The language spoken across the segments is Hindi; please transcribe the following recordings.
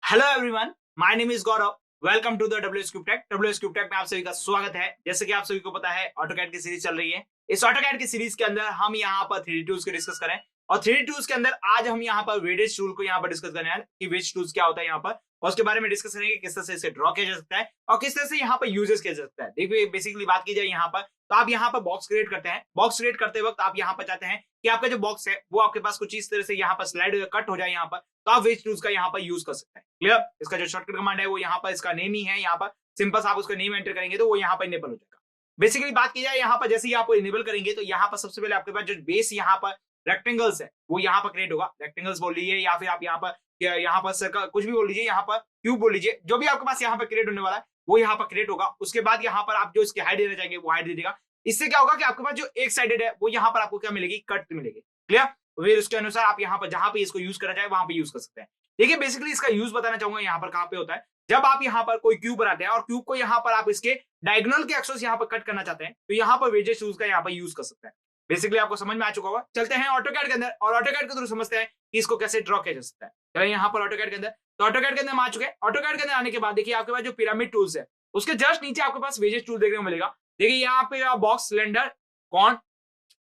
Hello everyone, my name is Gaurav. Welcome to the WsCubeTech। WsCubeTech में आप सभी का स्वागत है। जैसे कि आप सभी को पता है, ऑटोकैड की सीरीज चल रही है। इस ऑटोकैड की सीरीज के अंदर हम यहाँ पर 3D टूल्स को डिस्कस करें और 3D टूल्स के अंदर आज हम यहाँ पर वेज टूल को यहाँ पर डिस्कस करें कि वेज टूल्स क्या होता है यहाँ पर, और उसके बारे में डिस्कस करेंगे किस तरह से इसे ड्रॉ किया जा सकता है और किस तरह से यहाँ पर यूजेस किया जा सकता है। देखिए, बेसिकली बात की जाए यहाँ पर, तो आप यहाँ पर बॉक्स क्रिएट करते हैं। बॉक्स क्रिएट करते वक्त आप यहाँ पर चाहते हैं कि आपका जो बॉक्स है वो आपके पास कुछ इस तरह से यहाँ पर स्लाइड कट हो जाए यहाँ पर, तो आप वेज टूल्स का यहाँ पर यूज कर सकते हैं। क्लियर? इसका जो शॉर्टकट कमांड है वो यहाँ पर इसका नेम ही है। यहाँ पर सिंपल से आप उसका नेम एंटर करेंगे तो वो यहाँ पर इनेबल हो जाएगा। बेसिकली बात की जाए यहाँ पर, जैसे ही आप इनेबल करेंगे तो यहाँ पर सबसे पहले आपके पास जो बेस यहाँ पर रेक्टेंगल्स है वो यहाँ पर क्रिएट होगा। रेक्टेंगल्स बोल लीजिए या फिर आप यहाँ पर सर्कल कुछ भी बोल लीजिए, यहाँ पर क्यूब बोल लीजिए, जो भी आपके पास यहाँ पर क्रिएट होने वाला है वो यहाँ पर क्रिएट होगा। उसके बाद यहाँ पर आप जो इसकी हाइट देना चाहेंगे वो हाइट दे देगा। इससे क्या होगा कि आपके पास जो एक साइडेड है वो यहाँ पर आपको क्या मिलेगी, कट मिलेगी। क्लियर? फिर उसके अनुसार आप यहाँ पर जहां पे इसको यूज करा जाए वहां पे यूज कर सकते हैं। देखिए, बेसिकली इसका यूज बताना चाहूंगा यहाँ पर कहां पे होता है। जब आप यहाँ पर कोई क्यूब बनाते हैं और क्यूब को यहाँ पर आप इसके डायगोनल के एक्सेस यहाँ पर कट करना चाहते हैं तो यहाँ पर वेजेस टूल्स का यहाँ पर यूज कर सकते हैं। बेसिकली आपको समझ में आ चुका होगा। चलते हैं ऑटोकैड के अंदर और ऑटोकैड के थ्रू समझते हैं कि इसको कैसे ड्रॉ किया जा सकता है। चलिए यहाँ पर ऑटोकैड के अंदर, तो ऑटोकैड के अंदर हम आ चुके हैं। ऑटोकैड के अंदर आने के बाद देखिए आपके पास जो पिरामिड टूल्स है उसके जस्ट नीचे आपके पास वेजेस टूल देखने को मिलेगा। देखिए यहाँ पे बॉक्स, सिलेंडर, कॉन,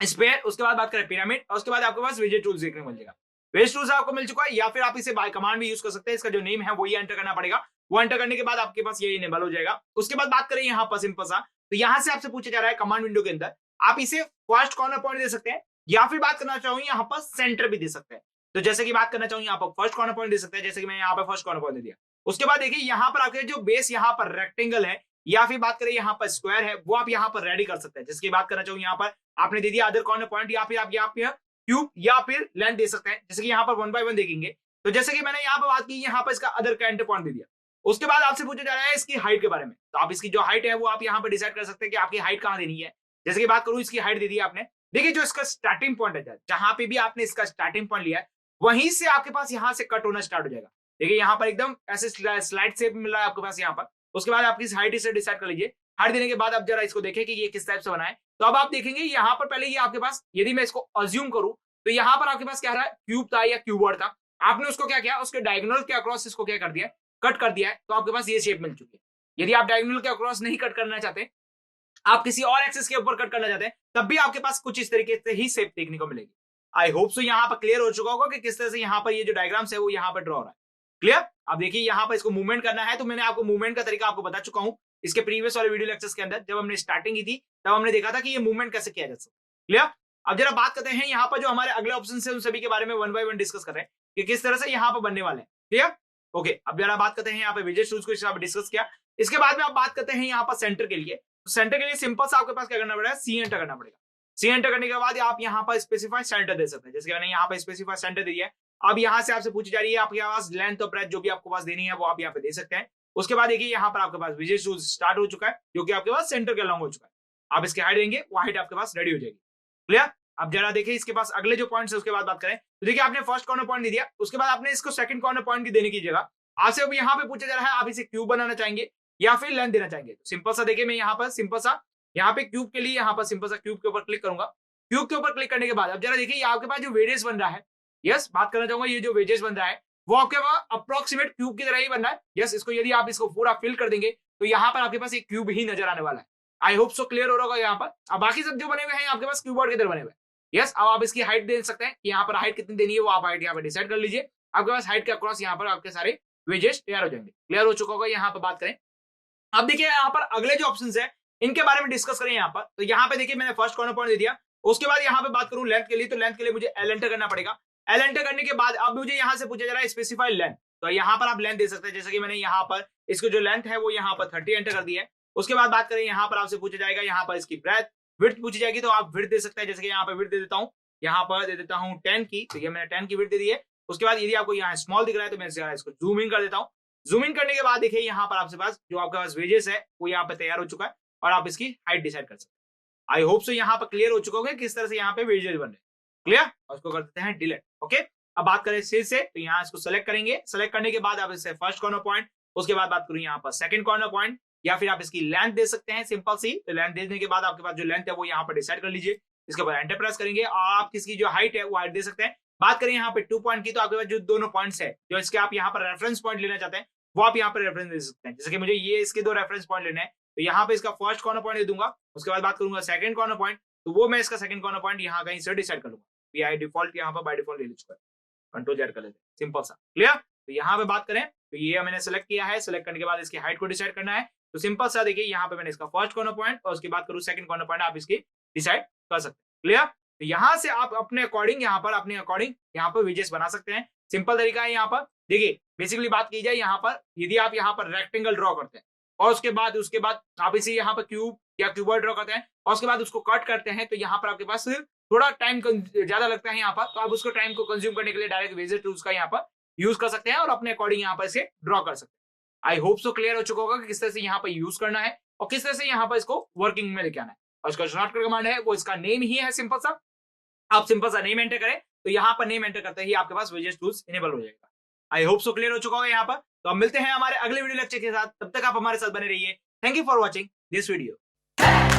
स्पेयर, उसके बाद बात करें पिरामिड और उसके बाद आपके पास वेज टूल्स देखने को मिल जाएगा। वेज टूल्स आपको मिल चुका है या फिर आप इसे बाय कमांड भी यूज कर सकते हैं। इसका जो नेम है वही एंटर करना पड़ेगा। वो एंटर करने के बाद आपके पास ये इनेबल हो जाएगा। उसके बाद बात करें यहाँ पर सिंपल सा, तो यहाँ से आपसे पूछा जा रहा है कमांड विंडो के अंदर आप इसे फर्स्ट कॉर्नर पॉइंट दे सकते हैं या फिर बात करना चाहूँ यहाँ पर सेंटर भी दे सकते हैं। तो जैसे कि बात करना चाहूँ यहाँ पर फर्स्ट कॉर्नर पॉइंट दे सकते हैं, जैसे कि मैं यहाँ पर फर्स्ट कॉर्नर पॉइंट दे दिया। उसके बाद देखिए यहाँ पर आपके जो बेस यहाँ पर रेक्टेंगल है या फिर बात करें यहाँ पर स्क्वायर है वो आप यहाँ पर रेडी कर सकते हैं। जिसकी बात करना चाहूँ यहाँ पर आपने दे दिया अदर कॉर्नर पॉइंट या फिर आप यहाँ पे क्यूब या फिर लेंथ दे सकते हैं। जैसे कि यहाँ पर 1 by 1 देखेंगे तो जैसे कि मैंने यहाँ पर बात की, यहाँ पर इसका अदर कैंटर पॉइंट दे दिया। उसके बाद आपसे पूछा जा रहा है इसकी हाइट के बारे में, तो आप इसकी जो हाइट है वो आप यहाँ पर डिसाइड कर सकते हैं कि आपकी हाइट कहाँ देनी है। जैसे कि बात करूँ, इसकी हाइट दे दी आपने। देखिए, जो इसका स्टार्टिंग पॉइंट है, जहां पे भी आपने इसका स्टार्टिंग पॉइंट लिया है वहीं से आपके पास यहाँ से कट होना स्टार्ट हो जाएगा। देखिए यहाँ पर एकदम ऐसे स्लाइड शेप मिल रहा है आपके पास यहाँ पर। उसके बाद आपकी हाइट इसे डिसाइड कर लीजिए। हाइट देने के बाद आप जरा इसको देखें कि ये किस टाइप से बना है। तो अब आप देखेंगे यहाँ पर पहले ये आपके पास, यदि मैं इसको अज्यूम करूं तो यहाँ पर आपके पास क्या रहा है, क्यूब था या क्यूबॉइड था। आपने उसको क्या किया, उसके डायगोनल के अक्रॉस इसको क्या कर दिया, कट कर दिया है। तो आपके पास ये शेप मिल चुकी है। यदि आप डायगोनल के अक्रॉस नहीं कट करना चाहते, आप किसी और एक्सेस के ऊपर कट करना चाहते हैं, तब भी आपके पास कुछ इस तरीके से ही शेप देखने को मिलेगी। आई होप सो यहाँ पर क्लियर हो चुका होगा कि किस तरह से यहाँ पर ये जो डायग्राम्स है वो यहाँ पर ड्रॉ हो रहा है। क्लियर? अब देखिए यहाँ पर इसको मूवमेंट करना है तो मैंने आपको मूवमेंट का तरीका आपको बता चुका हूं इसके प्रीवियस वाले वीडियो लेक्चर्स के अंदर। जब हमने स्टार्टिंग की थी तब हमने देखा था कि ये मूवमेंट कैसे किया जा सकता है। क्लियर? अब जरा बात करते हैं यहाँ पर जो हमारे अगले ऑप्शन है उन सभी के बारे में 1 by 1 डिस्कस कर रहे हैं कि किस तरह से यहाँ पर बनने वाले हैं। क्लियर? ओके, अब जरा बात करते हैं यहाँ पे विजेट टूल्स को डिस्कस किया। इसके बाद में आप बात करते हैं यहाँ पर सेंटर के लिए। तो सेंटर के लिए सिंपल सा आपके पास क्या करना पड़ेगा, सी एंटर करना पड़ेगा। सी एंटर करने के बाद आप यहाँ पर स्पेसिफाई सेंटर दे सकते हैं। जैसे मैंने यहाँ पर स्पेसिफाई सेंटर दे दिया है। अब यहाँ से आपसे पूछी जा रही है आपके पास लेंथ और ब्रेथ जो भी आपको पास देनी है वो आप यहाँ पे दे सकते हैं। उसके बाद देखिए यहाँ पर आपके पास विजेट टूल स्टार्ट हो चुका है जो कि आपके पास सेंटर के अलॉन्ग हो चुका है। आप इसकी हाइट देंगे, वो हाइट आपके पास रेडी हो जाएगी। क्लियर? अब जरा देखिए इसके पास अगले जो पॉइंट्स है उसके बाद बात करें तो देखिए आपने फर्स्ट कॉर्नर पॉइंट दे दिया। उसके बाद आपने इसको सेकंड कॉर्नर पॉइंट की देने की जगह आपसे अब यहाँ पे पूछा जा रहा है आप इसे क्यूब बनाना चाहेंगे या फिर लेंथ देना चाहेंगे। तो सिंपल सा देखिए मैं यहाँ पर सिंपल सा यहाँ पे क्यूब के लिए यहाँ पर सिंपल सा क्यूब के ऊपर क्लिक करूंगा। क्यूब के ऊपर क्लिक करने के बाद अब जरा देखिए आपके पास जो वेजेस बन रहा है, यस बात करना चाहूंगा, ये जो वेजेस बन रहा है वो आपके पास अप्रोक्सीमेट क्यूब की तरह ही बन रहा है। यस, इसको यदि आप इसको पूरा फिल कर देंगे तो यहाँ पर आपके पास एक क्यूब ही नजर आने वाला है। आई होप सो क्लियर हो रहा होगा यहाँ पर। अब बाकी सब जो बने हुए हैं आपके पास क्यूबॉइड की तरह बने हुए हैं। यस, अब आप इसकी हाइट दे सकते हैं कि यहाँ पर हाइट कितनी देनी है वो आप हाइट यहाँ पर डिसाइड कर लीजिए। आपके पास हाइट के अक्रॉस यहाँ पर आपके सारे वेजेस तैयार हो जाएंगे। क्लियर हो चुका होगा यहाँ पर बात करें। अब देखिए यहाँ पर अगले जो ऑप्शंस है इनके बारे में डिस्कस करें यहाँ पर। तो यहाँ पे देखिए मैंने फर्स्ट कॉर्नर पॉइंट दे दिया। उसके बाद यहाँ पे बात करूं लेंथ के लिए, तो लेंथ के लिए मुझे एल एंटर करना पड़ेगा। एल एंटर करने के बाद अब मुझे यहाँ से पूछा जा रहा है स्पेसिफाई लेंथ। तो यहाँ पर आप लेंथ दे सकते हैं। जैसे कि मैंने यहाँ पर इसको जो लेंथ है वो यहाँ पर 30 एंटर कर दिया है। उसके बाद बात करें यहाँ पर आपसे पूछा जाएगा यहाँ पर इसकी ब्रेथ विड्थ पूछी जाएगी तो आप विड्थ दे सकते हैं। जैसे कि यहाँ पर विड्थ दे देता हूँ, यहाँ पर दे देता हूँ 10 की। तो ये मैंने 10 की विड्थ दे दी है। उसके बाद यदि आपको यहाँ स्मॉल दिख रहा है तो मैं इसको जूम इन कर देता हूँ। जूम इन करने के बाद देखिए यहाँ पर आपके पास जो आपके पास वेजेस है वो यहाँ पर तैयार हो चुका है और आप इसकी हाइट डिसाइड कर सकते हैं। आई होप सो यहाँ पर क्लियर हो चुका होगा किस तरह से यहाँ पे वेजेस बन रहे हैं। क्लियर? और उसको कर देते हैं डिलीट। ओके, अब बात करें सिर से, तो यहाँ इसको सेलेक्ट करेंगे। सेलेक्ट करने के बाद आप इससे फर्स्ट कॉर्नर पॉइंट, उसके बाद बात करूँ यहाँ पर सेकंड कॉर्नर पॉइंट या फिर आप इसकी लेंथ दे सकते हैं सिंपल सी। तो लेंथ देने के बाद आपके पास जो लेंथ है वो यहाँ पर डिसाइड कर लीजिए। इसके बाद एंटर प्रेस करेंगे और आप किसकी जो हाइट है वो हाइट दे सकते हैं। बात करें यहाँ पे 2 पॉइंट की, तो आपके पास जो दोनों पॉइंट्स है, जो इसके आप यहाँ पर रेफरेंस पॉइंट लेना चाहते हैं, वो आप यहाँ पर रेफरेंस दे सकते हैं। जैसे कि मुझे ये इसके 2 रेफरेंस पॉइंट लेने हैं, तो यहाँ पे इसका फर्स्ट कॉर्नर पॉइंट दे दूंगा, उसके बाद बात करूंगा सेकंड कॉर्नर पॉइंट, तो वो मैं इसका सेकंड कॉर्नर पॉइंट यहाँ कहीं से डिसाइड कर लूंगा। बाय डिफॉल्ट यहाँ पर बाय डिफॉल्ट ले लीजिए, कंट्रोल जेड कर लेते हैं, सिंपल सा, क्लियर। तो यहाँ पे बात करें तो ये मैंने सेलेक्ट किया है, सेलेक्ट करने के बाद इसकी हाइट को डिसाइड करना है। तो सिंपल सा देखिए यहाँ पे मैंने इसका फर्स्ट कॉर्नर पॉइंट और उसके बाद करूँ सेकंड कॉर्नर पॉइंट, आप इसकी डिसाइड कर सकते हैं, क्लियर। तो यहाँ से आप अपने अकॉर्डिंग यहाँ पर विजेस बना सकते हैं। सिंपल तरीका है यहाँ पर। देखिए बेसिकली बात की जाए यहाँ पर, यदि आप यहाँ पर रेक्टेंगल ड्रॉ करते हैं और उसके बाद आप इसे यहाँ पर क्यूब या क्यूबॉइड ड्रॉ करते हैं और उसके बाद उसको कट करते हैं, तो यहाँ पर आपके पास थोड़ा टाइम ज्यादा लगता है यहाँ पर, तो आप उसको टाइम को कंज्यूम करने के लिए डायरेक्ट बेसिक टूल्स का यहाँ पर यूज कर सकते हैं और अपने अकॉर्डिंग यहाँ पर इसे ड्रॉ कर सकते हैं। आई होप सो क्लियर हो चुका होगा कि किस तरह से यहाँ पर यूज करना है और किस तरह से यहाँ पर इसको वर्किंग में लेके आना है। और इसका शॉर्टकट कमांड है वो इसका नेम ही है, सिंपल सा। आप सिंपल सा नेम एंटर करें तो यहाँ पर नेम एंटर करते ही आपके पास विजेट टूल्स इनेबल हो जाएगा। आई होप सो क्लियर हो चुका होगा यहाँ पर। तो हम मिलते हैं हमारे अगले वीडियो लेक्चर के साथ, तब तक आप हमारे साथ बने रहिए। Thank you for watching this video.